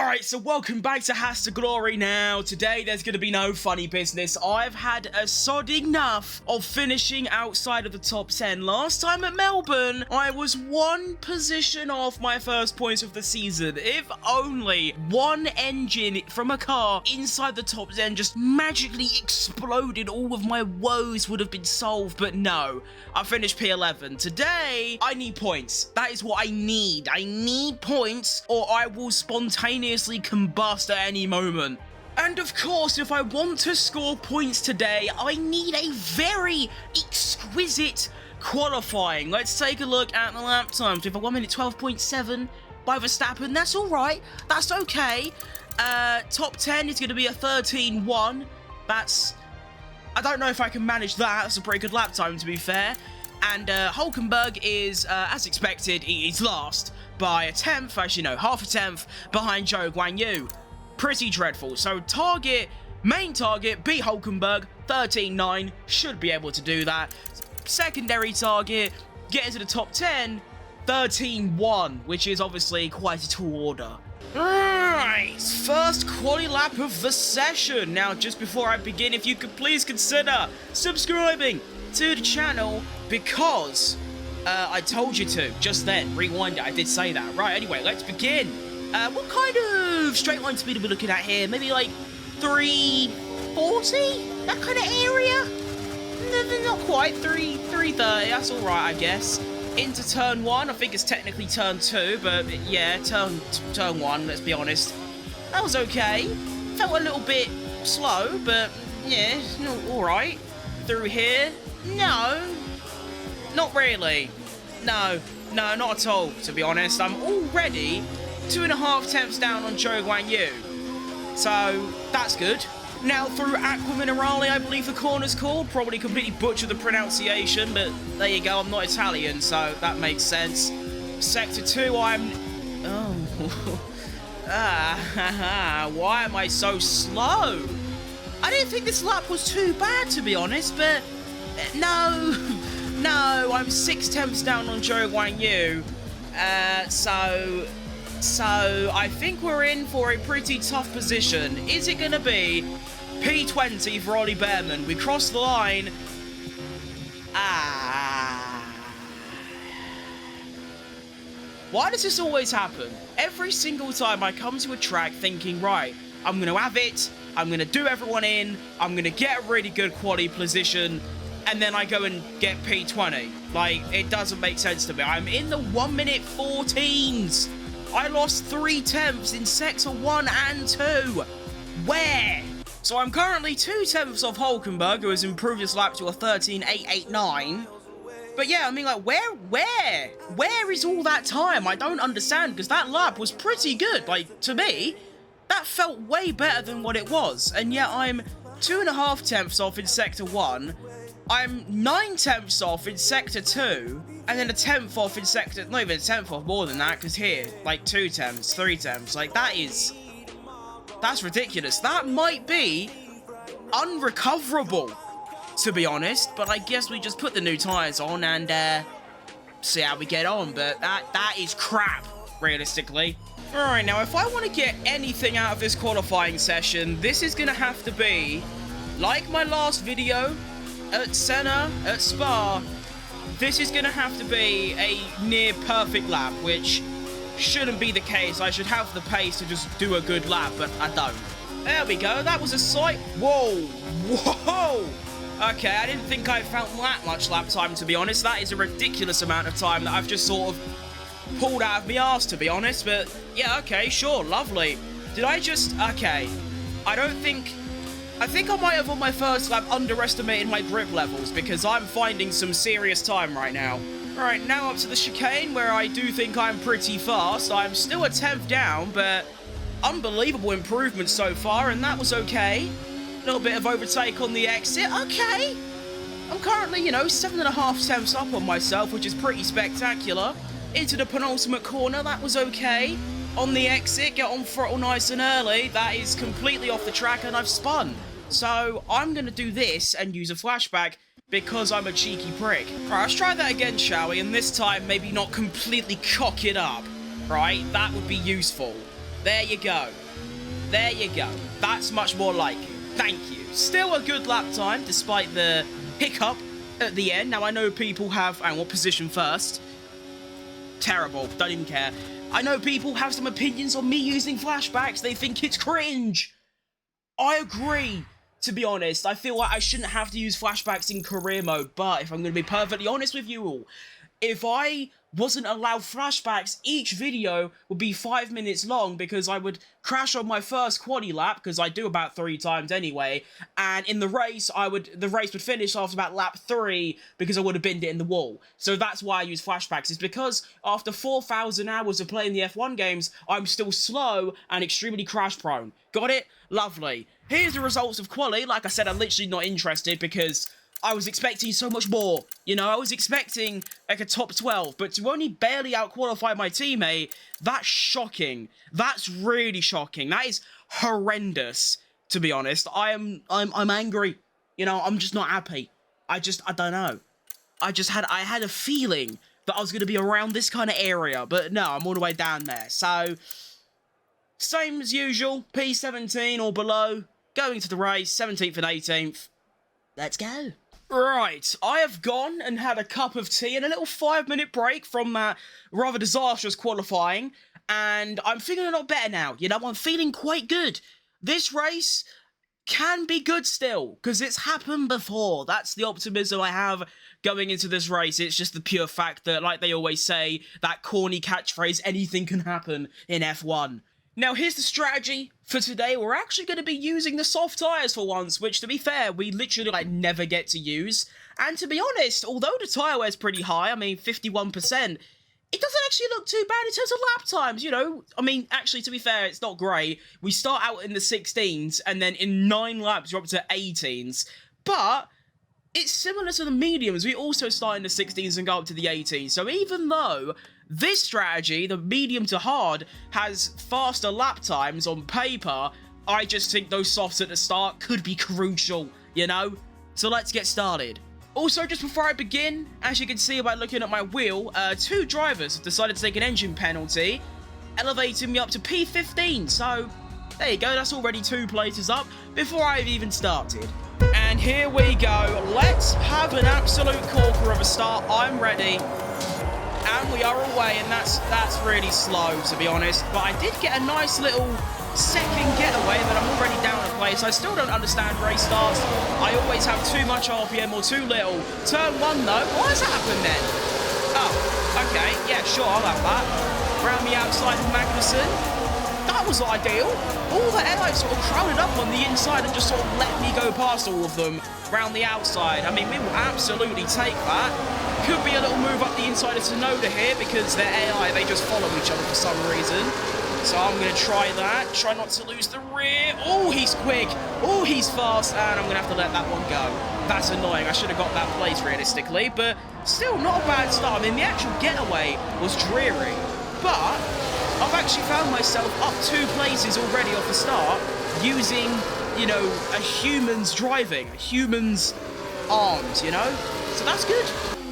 Alright, so welcome back to Haas to Glory now. Today there's going to be no funny business. I've had a sodding enough of finishing outside of the top 10. Last time at Melbourne, I was one position off my first points of the season. If only one engine from a car inside the top 10 just magically exploded, all of my woes would have been solved. But no, I finished P11. Today, I need points. That is what I need. I need points or I will spontaneously combust at any moment. And of course, if I want to score points today, I need a very exquisite qualifying. Let's take a look at the lap times. If I 1 minute 12.7 by Verstappen, that's all right. That's okay. Top 10 is going to be a 13.1. That's... I don't know if I can manage that. That's a pretty good lap time, to be fair. And Hulkenberg is, as expected, he's last by a tenth, actually no, half a tenth behind Zhou Guanyu. Pretty dreadful. So main target, beat Hulkenberg, 13.9, should be able to do that. Secondary target, get into the top 10, 13.1, which is obviously quite a tall order. Alright, first quali lap of the session. Now, just before I begin, if you could please consider subscribing to the channel, because I told you to just then. Rewind it, I did say that. Right, anyway, let's begin. What kind of straight line speed are we looking at here? Maybe like 340? That kind of area? No, not quite. 330, that's alright, I guess. Into turn 1, I think it's technically turn 2, but yeah, turn 1, let's be honest. That was okay. Felt a little bit slow, but yeah, alright. Through here, no, not really. No, not at all, to be honest. I'm already 2.5 tenths down on Zhou Guanyu, so that's good. Now through Aqua Minerale, I believe the corner's called. Probably completely butchered the pronunciation, but there you go. I'm not Italian, so that makes sense. Sector 2, I'm... Oh. Why am I so slow? I didn't think this lap was too bad, to be honest, but... No, I'm 6 tenths down on Zhou Guanyu. So I think we're in for a pretty tough position. Is it going to be P20 for Ollie Behrman? We crossed the line. Why does this always happen? Every single time I come to a track thinking, right, I'm going to have it, I'm going to do everyone in, I'm going to get a really good quality position, and then I go and get P20. Like, it doesn't make sense to me. I'm in the 1 minute 14s. I lost 3 tenths in sector 1 and 2. Where? So I'm currently 2 tenths off Hulkenberg, who has improved his lap to a 13.889. But yeah, I mean, like, where is all that time? I don't understand, because that lap was pretty good. Like, to me, that felt way better than what it was. And yet I'm 2.5 tenths off in sector 1. I'm 9 tenths off in sector 2, and then a tenth off in sector... Not even a tenth off, more than that, because here, like 2 tenths, 3 tenths, like that's ridiculous. That might be unrecoverable, to be honest, but I guess we just put the new tyres on and see how we get on, but that is crap, realistically. Alright, now if I want to get anything out of this qualifying session, this is going to have to be, like my last video, at Senna, at Spa, this is going to have to be a near perfect lap, which shouldn't be the case. I should have the pace to just do a good lap, but I don't. There we go, that was a sight. Whoa! Okay, I didn't think I found that much lap time, to be honest. That is a ridiculous amount of time that I've just sort of pulled out of my arse, to be honest, but yeah, okay, sure, lovely. Did I just... Okay, I think I might have on my first lap underestimated my grip levels, because I'm finding some serious time right now. Alright, now up to the chicane, where I do think I'm pretty fast. I'm still a tenth down, but unbelievable improvement so far, and that was okay. A little bit of overtake on the exit, okay. I'm currently, 7.5 tenths up on myself, which is pretty spectacular. Into the penultimate corner, that was okay. On the exit, get on throttle nice and early. That is completely off the track, and I've spun. So I'm going to do this and use a flashback because I'm a cheeky prick. Alright, let's try that again, shall we? And this time, maybe not completely cock it up, right? That would be useful. There you go. There you go. That's much more like it. Thank you. Still a good lap time, despite the hiccup at the end. Now, I know people have... And what position first? Terrible. Don't even care. I know people have some opinions on me using flashbacks. They think it's cringe. I agree. To be honest, I feel like I shouldn't have to use flashbacks in career mode. But if I'm going to be perfectly honest with you all, if I wasn't allowed flashbacks, each video would be 5 minutes long because I would crash on my first quali lap, because I do about 3 times anyway, and in the race, the race would finish after about lap 3 because I would have binned it in the wall. So that's why I use flashbacks, is because after 4,000 hours of playing the F1 games, I'm still slow and extremely crash prone. Got it? Lovely. Here's the results of quali. Like I said, I'm literally not interested because I was expecting so much more. You know, I was expecting like a top 12, but to only barely out-qualify my teammate, that's shocking. That's really shocking. That is horrendous, to be honest. I'm angry. You know, I'm just not happy. I don't know. I had a feeling that I was going to be around this kind of area, but no, I'm all the way down there. So, same as usual, P17 or below, going to the race, 17th and 18th. Let's go. Right, I have gone and had a cup of tea and a little 5-minute break from that rather disastrous qualifying, and I'm feeling a lot better now. You know, I'm feeling quite good. This race can be good still, because it's happened before. That's the optimism I have going into this race. It's just the pure fact that, like they always say, that corny catchphrase, anything can happen in F1. Now, here's the strategy for today. We're actually going to be using the soft tyres for once, which, to be fair, we literally, never get to use. And to be honest, although the tyre wear's pretty high, I mean, 51%, it doesn't actually look too bad in terms of lap times, you know? I mean, actually, to be fair, it's not great. We start out in the 16s, and then in 9 laps, we're up to 18s. But it's similar to the mediums. We also start in the 16s and go up to the 18s. So even though this strategy, the medium to hard, has faster lap times on paper, I just think those softs at the start could be crucial, you know? So let's get started. Also, just before I begin, as you can see by looking at my wheel, 2 drivers have decided to take an engine penalty, elevating me up to P15. So there you go, that's already 2 places up before I've even started. And here we go. Let's have an absolute corker of a start. I'm ready. And we are away, and that's really slow, to be honest. But I did get a nice little second getaway, but I'm already down a place. I still don't understand race starts. I always have too much RPM or too little. Turn 1, though. What has happened then? Oh, okay. Yeah, sure, I'll have that. Round the outside of Magnussen. That was ideal. All the airlines sort of crowded up on the inside and just sort of let me go past all of them round the outside. I mean, we will absolutely take that. Could be a little move up the inside of Tsunoda here because they're AI, they just follow each other for some reason. So I'm going to try that. Try not to lose the rear. Oh, he's quick. Oh, he's fast. And I'm going to have to let that one go. That's annoying. I should have got that place realistically. But still, not a bad start. I mean, the actual getaway was dreary. But I've actually found myself up 2 places already off the start using, you know, a human's driving. A human's arms, you know? So that's good.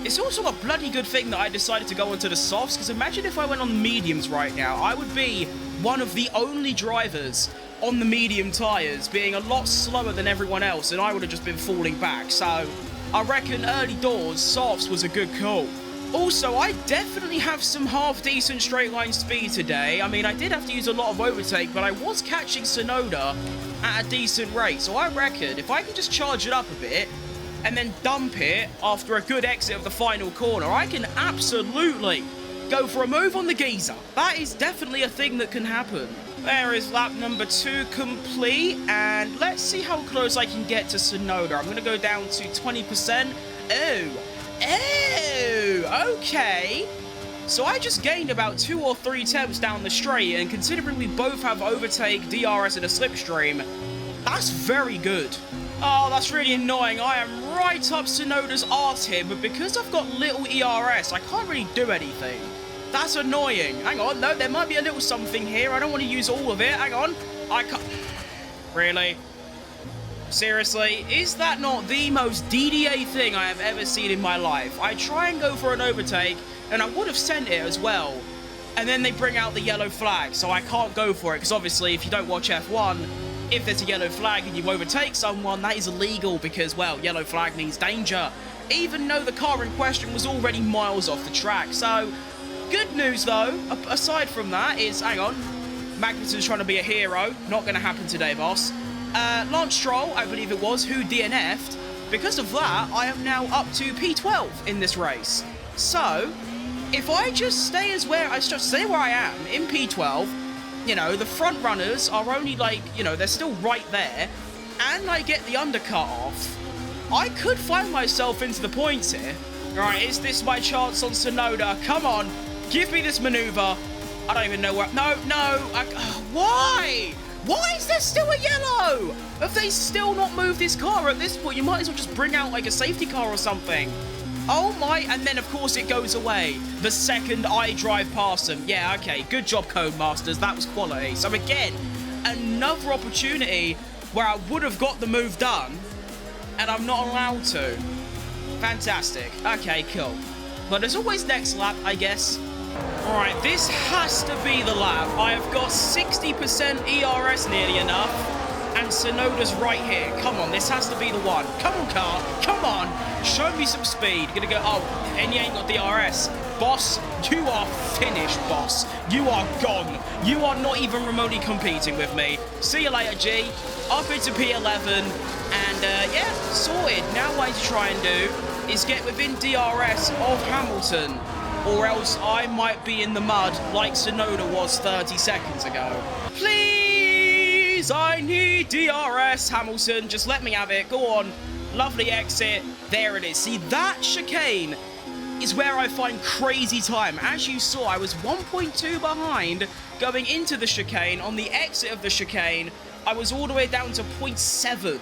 It's also a bloody good thing that I decided to go onto the softs, because imagine if I went on mediums right now. I would be one of the only drivers on the medium tyres, being a lot slower than everyone else, and I would have just been falling back. So I reckon early doors, softs was a good call. Also, I definitely have some half-decent straight-line speed today. I mean, I did have to use a lot of overtake, but I was catching Tsunoda at a decent rate. So I reckon if I can just charge it up a bit, and then dump it after a good exit of the final corner, I can absolutely go for a move on the geezer. That is definitely a thing that can happen. There is lap number 2 complete, and let's see how close I can get to Tsunoda. I'm going to go down to 20%. Oh, okay. So I just gained about 2 or 3 attempts down the straight, and considering we both have overtake, DRS, and a slipstream, that's very good. Oh, that's really annoying. I am right up Tsunoda's arse here, but because I've got little ERS, I can't really do anything. That's annoying. Hang on, no, there might be a little something here. I don't want to use all of it. Hang on. I can't... Really? Seriously? Is that not the most DDA thing I have ever seen in my life? I try and go for an overtake, and I would have sent it as well. and then they bring out the yellow flag, so I can't go for it, because obviously if you don't watch F1, if there's a yellow flag and you overtake someone, that is illegal because, well, yellow flag means danger, even though the car in question was already miles off the track. So, good news though, aside from that, is, hang on, Magnussen's trying to be a hero, not going to happen today, boss. Lance Stroll, I believe it was, who DNF'd. Because of that, I am now up to P12 in this race. So, if I just stay where I am in P12, you know, the front runners are only like, you know, they're still right there, and I get the undercut off, I could find myself into the points here. Right, is this my chance on Tsunoda? Come on, give me this maneuver. I don't even know where, why? Why is there still a yellow? Have they still not moved this car at this point? You might as well just bring out like a safety car or something. Oh my, and then of course it goes away the second I drive past them. Yeah, okay, good job, Codemasters, that was quality. So again, another opportunity where I would have got the move done, and I'm not allowed to. Fantastic. Okay, cool. But there's always next lap, I guess. Alright, this has to be the lap. I have got 60% ERS nearly enough, and Tsunoda's right here. Come on, this has to be the one. Come on, car. Come on. Show me some speed. Gonna go, oh, and you ain't got DRS. Boss, you are finished, boss. You are gone. You are not even remotely competing with me. See you later, G. Up into P11, and yeah, sorted. Now what I need to try and do is get within DRS of Hamilton, or else I might be in the mud like Tsunoda was 30 seconds ago. Please, I need DRS, Hamilton. Just let me have it. Go on. Lovely exit. There it is. See, that chicane is where I find crazy time. As you saw, I was 1.2 behind going into the chicane. On the exit of the chicane, I was all the way down to 0.7.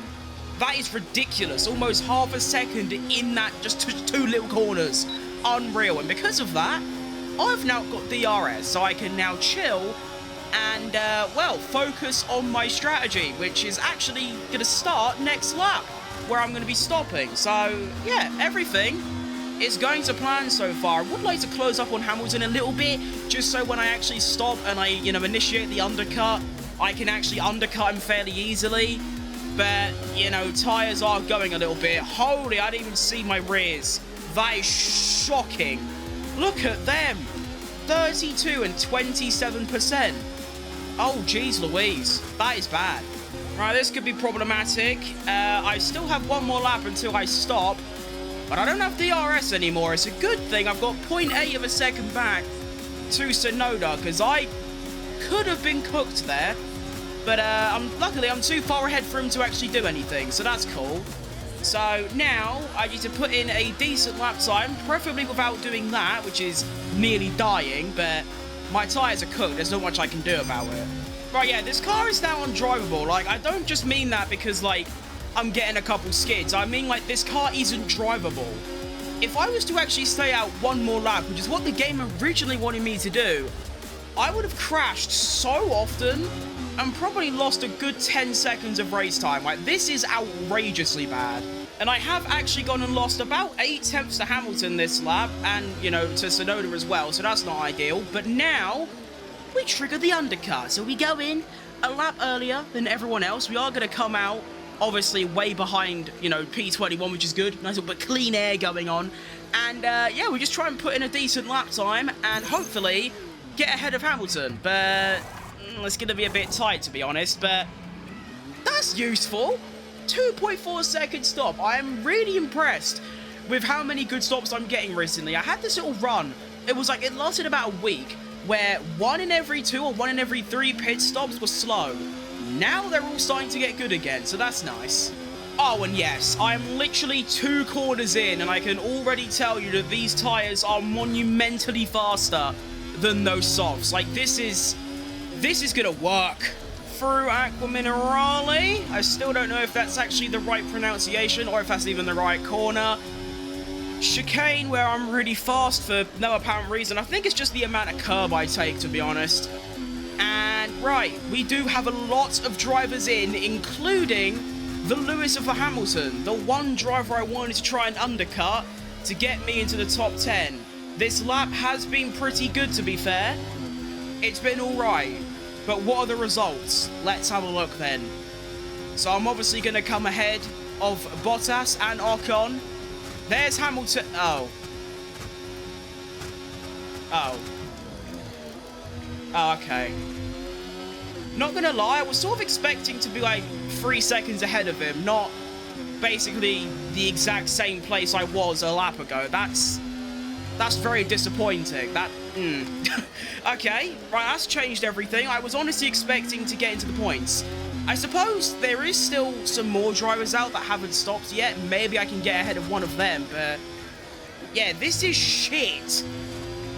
That is ridiculous. Almost half a second in that just two little corners. Unreal. And because of that, I've now got DRS, so I can now chill and, well, focus on my strategy, which is actually going to start next lap, where I'm going to be stopping. So, yeah, everything is going to plan so far. I would like to close up on Hamilton a little bit, just so when I actually stop and I, you know, initiate the undercut, I can actually undercut him fairly easily. But, you know, tyres are going a little bit. Holy, I didn't even see my rears. That is shocking. Look at them. 32 and 27%. Oh, geez Louise. That is bad. Right, this could be problematic. I still have one more lap until I stop, but I don't have DRS anymore. It's a good thing I've got 0.8 of a second back to Tsunoda, because I could have been cooked there, but luckily I'm too far ahead for him to actually do anything, so that's cool. So now I need to put in a decent lap time, preferably without doing that, which is nearly dying, but my tyres are cooked. There's not much I can do about it. Right, yeah, this car is now undrivable. Like, I don't just mean that because, like, I'm getting a couple skids. I mean, like, this car isn't drivable. If I was to actually stay out one more lap, which is what the game originally wanted me to do, I would have crashed so often and probably lost a good 10 seconds of race time. Like, this is outrageously bad. And I have actually gone and lost about 8 tenths to Hamilton this lap, and, you know, to Tsunoda as well, so that's not ideal. But now we trigger the undercut, so we go in a lap earlier than everyone else. We are going to come out, obviously, way behind, you know, P21, which is good. Nice little bit clean air going on. And, yeah, we just try and put in a decent lap time and hopefully get ahead of Hamilton. But it's going to be a bit tight, to be honest, but that's useful. 2.4 second stop. I am really impressed with how many good stops I'm getting recently. I had this little run. It was like, it lasted about a week, where 1 in every 2 or 1 in every 3 pit stops was slow. Now they're all starting to get good again, so that's nice. Oh, and yes, I am literally 2 corners in, and I can already tell you that these tyres are monumentally faster than those softs. Like, this is gonna work. Through Aqua Minerale. I still don't know if that's actually the right pronunciation or if that's even the right corner. Chicane, where I'm really fast for no apparent reason. I think it's just the amount of curb I take, to be honest. And, right, we do have a lot of drivers in, including the Lewis of the Hamilton, the one driver I wanted to try and undercut to get me into the top 10. This lap has been pretty good, to be fair. It's been all right. But what are the results? Let's have a look then. So I'm obviously going to come ahead of Bottas and Ocon. There's Hamilton. Oh. Oh, okay. Not going to lie, I was sort of expecting to be like 3 seconds ahead of him, not basically the exact same place I was a lap ago. That's very disappointing. Okay, right, that's changed everything. I was honestly expecting to get into the points. I suppose there is still some more drivers out that haven't stopped yet. Maybe I can get ahead of one of them, but yeah, this is shit.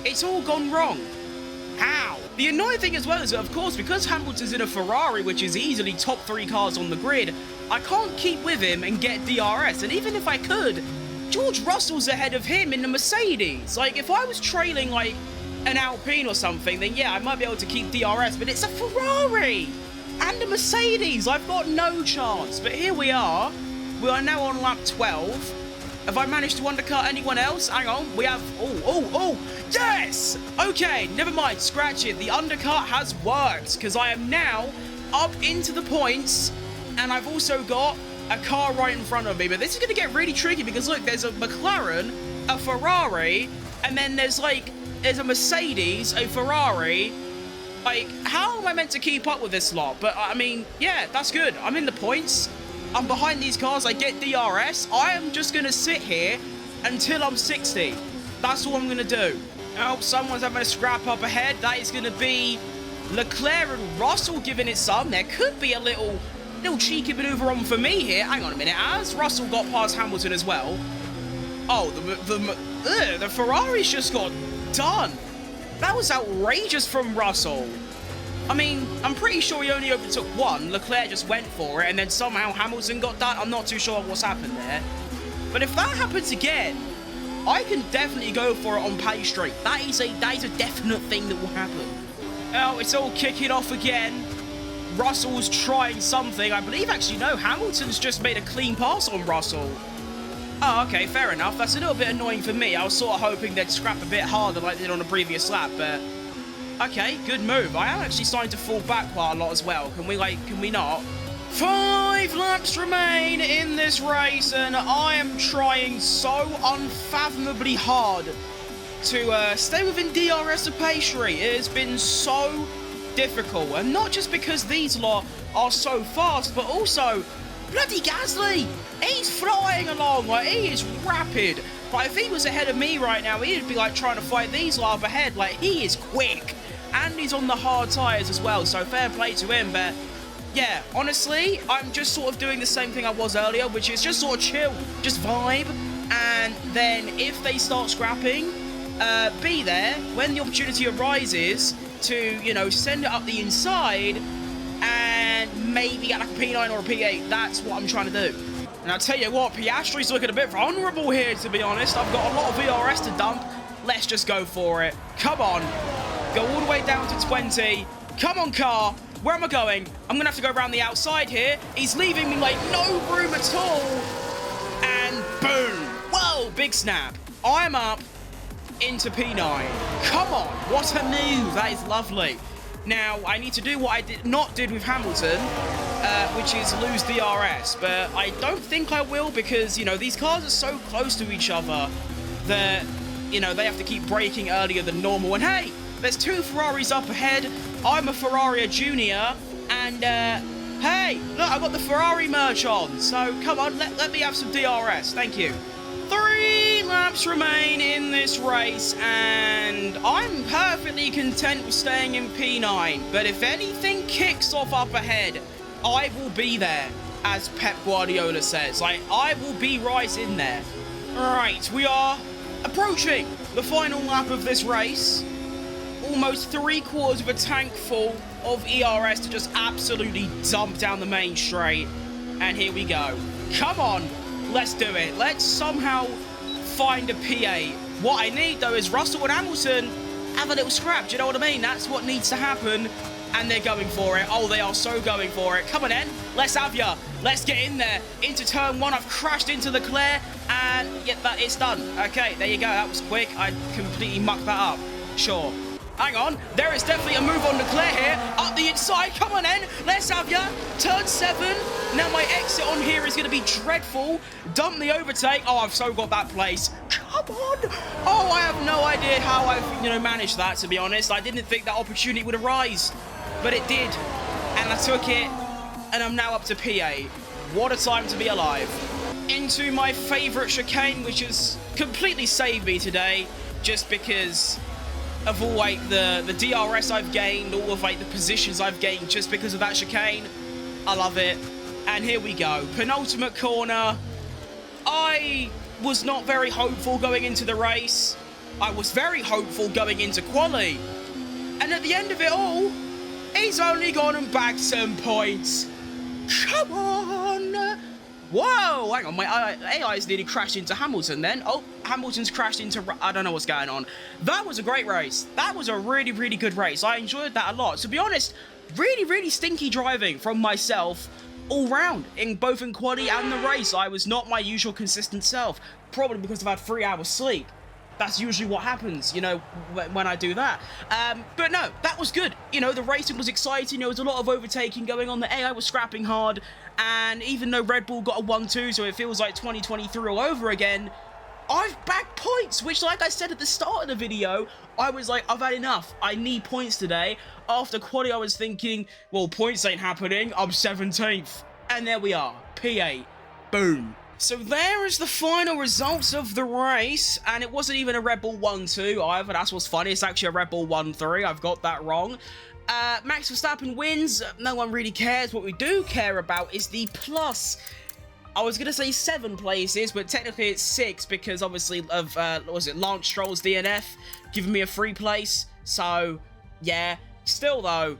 It's all gone wrong. How? The annoying thing as well is that, of course, because Hamilton's in a Ferrari, which is easily top 3 cars on the grid, I can't keep with him and get DRS. And even if I could, George Russell's ahead of him in the Mercedes. Like, if I was trailing, like, an Alpine or something, then yeah, I might be able to keep DRS, but it's a Ferrari and a Mercedes. I've got no chance. But here we are. We are now on lap 12. Have I managed to undercut anyone else? Hang on, we have... Oh, yes! Okay, never mind, scratch it. The undercut has worked, because I am now up into the points, and I've also got a car right in front of me. But this is going to get really tricky, because look, there's a McLaren, a Ferrari, and then there's a Mercedes, a Ferrari. Like, how am I meant to keep up with this lot? But, I mean, yeah, that's good. I'm in the points. I'm behind these cars, I get DRS. I am just going to sit here until I'm 60. That's all I'm going to do. Oh, someone's having a scrap up ahead. That is going to be Leclerc and Russell giving it some. There could be a little cheeky maneuver on for me here. Hang on a minute. Has Russell got past Hamilton as well? Oh, the Ferrari's just got done. That was outrageous from Russell. I mean, I'm pretty sure he only overtook one. Leclerc just went for it, and then somehow Hamilton got that. I'm not too sure what's happened there. But if that happens again, I can definitely go for it on pace straight. That is a definite thing that will happen. Oh, it's all kicking off again. Russell's trying something. I believe, actually, no, Hamilton's just made a clean pass on Russell. Oh, okay, fair enough. That's a little bit annoying for me. I was sort of hoping they'd scrap a bit harder like they did on the previous lap, but... Okay, good move. I am actually starting to fall back quite a lot as well. Can we not? 5 laps remain in this race, and I am trying so unfathomably hard to stay within DRS of pace rate. It has been so difficult, and not just because these lot are so fast, but also bloody Gasly. He's flying along, like, he is rapid. But if he was ahead of me right now, he'd be like trying to fight these lot up ahead. Like, he is quick. And he's on the hard tyres as well, so fair play to him. But yeah, honestly, I'm just sort of doing the same thing I was earlier, which is just sort of chill, just vibe. And then if they start scrapping, be there when the opportunity arises to, you know, send it up the inside and maybe get like a P9 or a P8. That's what I'm trying to do. And I'll tell you what, Piastri's looking a bit vulnerable here, to be honest. I've got a lot of VRS to dump. Let's just go for it. Come on. Go all the way down to 20. Come on, car. Where am I going? I'm going to have to go around the outside here. He's leaving me, like, no room at all. And boom. Whoa, big snap. I'm up into P9. Come on. What a move. That is lovely. Now, I need to do what I did with Hamilton, which is lose DRS. But I don't think I will because, you know, these cars are so close to each other that, you know, they have to keep braking earlier than normal. And hey, there's 2 Ferraris up ahead. I'm a Ferrari Junior. And, hey, look, I've got the Ferrari merch on. So, come on, let me have some DRS. Thank you. 3 laps remain in this race, and I'm perfectly content with staying in P9. But if anything kicks off up ahead, I will be there, as Pep Guardiola says. Like, I will be right in there. Right, we are approaching the final lap of this race. Almost 3/4 of a tank full of ERS to just absolutely dump down the main straight. And here we go. Come on. Let's do it. Let's somehow find a P8. What I need, though, is Russell and Hamilton have a little scrap. Do you know what I mean? That's what needs to happen. And they're going for it. Oh, they are so going for it. Come on, then. Let's have ya. Let's get in there. Into turn 1. I've crashed into Leclerc. And, yeah, it's done. Okay, there you go. That was quick. I completely mucked that up. Sure. hang on. There is definitely a move on Leclerc here. Up the inside. Come on, then. Let's have ya. Turn 7. Now my exit on here is going to be dreadful. Dump the overtake. Oh, I've so got that place. Come on. Oh, I have no idea how I've, managed that, to be honest. I didn't think that opportunity would arise, but it did. And I took it, and I'm now up to P8. What a time to be alive. Into my favorite chicane, which has completely saved me today, just because of all the DRS I've gained, all of the positions I've gained just because of that chicane. I love it. And here we go. Penultimate corner. I was not very hopeful going into the race. I was very hopeful going into quali. And at the end of it all, he's only gone and bagged some points. Come on. Whoa, hang on, my AI's nearly crashed into Hamilton then. Oh, Hamilton's crashed into... I don't know what's going on. That was a great race. That was a really, really good race. I enjoyed that a lot. To be honest, really, really stinky driving from myself all round, both in quali and the race. I was not my usual consistent self, probably because I've had 3 hours sleep. That's usually what happens, when I do that. But no, that was good. The racing was exciting. There was a lot of overtaking going on. The AI was scrapping hard. And even though Red Bull got a 1-2, so it feels like 2023 all over again, I've bagged points, which, like I said at the start of the video, I was like, I've had enough. I need points today. After quali, I was thinking, well, points ain't happening. I'm 17th. And there we are. P8. Boom. So there is the final results of the race, and it wasn't even a Red Bull 1-2 either. That's what's funny. It's actually a Red Bull 1-3. I've got that wrong. Max Verstappen wins. No one really cares. What we do care about is the plus. I was going to say 7 places, but technically it's 6 because obviously of, Lance Stroll's DNF giving me a free place. So, yeah. Still, though,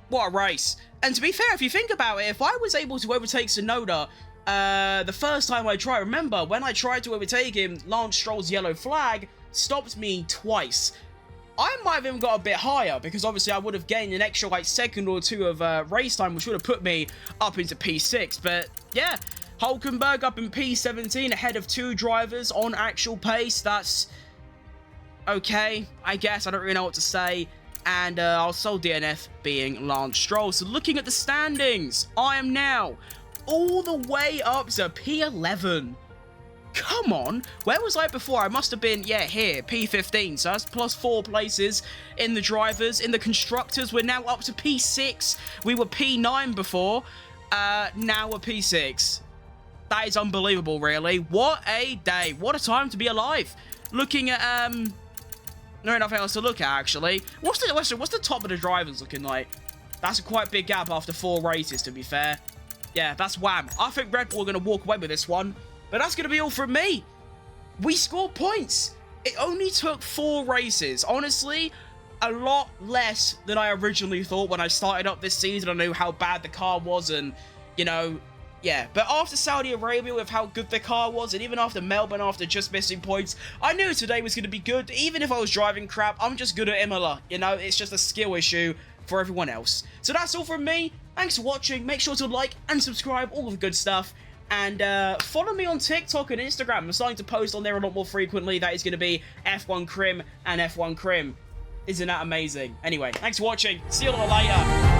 what a race. And to be fair, if you think about it, if I was able to overtake Tsunoda the first time I tried, remember, when I tried to overtake him, Lance Stroll's yellow flag stopped me twice. I might have even got a bit higher, because obviously I would have gained an extra, second or two of race time, which would have put me up into P6. But, yeah, Hulkenberg up in P17, ahead of 2 drivers on actual pace. That's okay, I guess. I don't really know what to say. And our sole DNF being Lance Stroll. So looking at the standings, I am now all the way up to P11. Come on, where was I before? I must have been, yeah, here, P15. So that's plus 4 places in the drivers. In the constructors, we're now up to P6. We were P9 before. Now we're P6. That is unbelievable, really. What a day. What a time to be alive. Looking at, no, nothing else to look at, actually. What's the top of the drivers looking like? That's a quite big gap after 4 races, to be fair. Yeah, that's wham. I think Red Bull are going to walk away with this one. But that's going to be all from me. We scored points. It only took 4 races. Honestly, a lot less than I originally thought when I started up this season. I knew how bad the car was and, yeah. But after Saudi Arabia with how good the car was, and even after Melbourne after just missing points, I knew today was going to be good. Even if I was driving crap, I'm just good at Imola. It's just a skill issue for everyone else. So that's all from me. Thanks for watching. Make sure to like and subscribe, all of the good stuff. And follow me on TikTok and Instagram. I'm starting to post on there a lot more frequently. That is going to be FUTcrim and FUTcrim. Isn't that amazing? Anyway, thanks for watching. See you all later.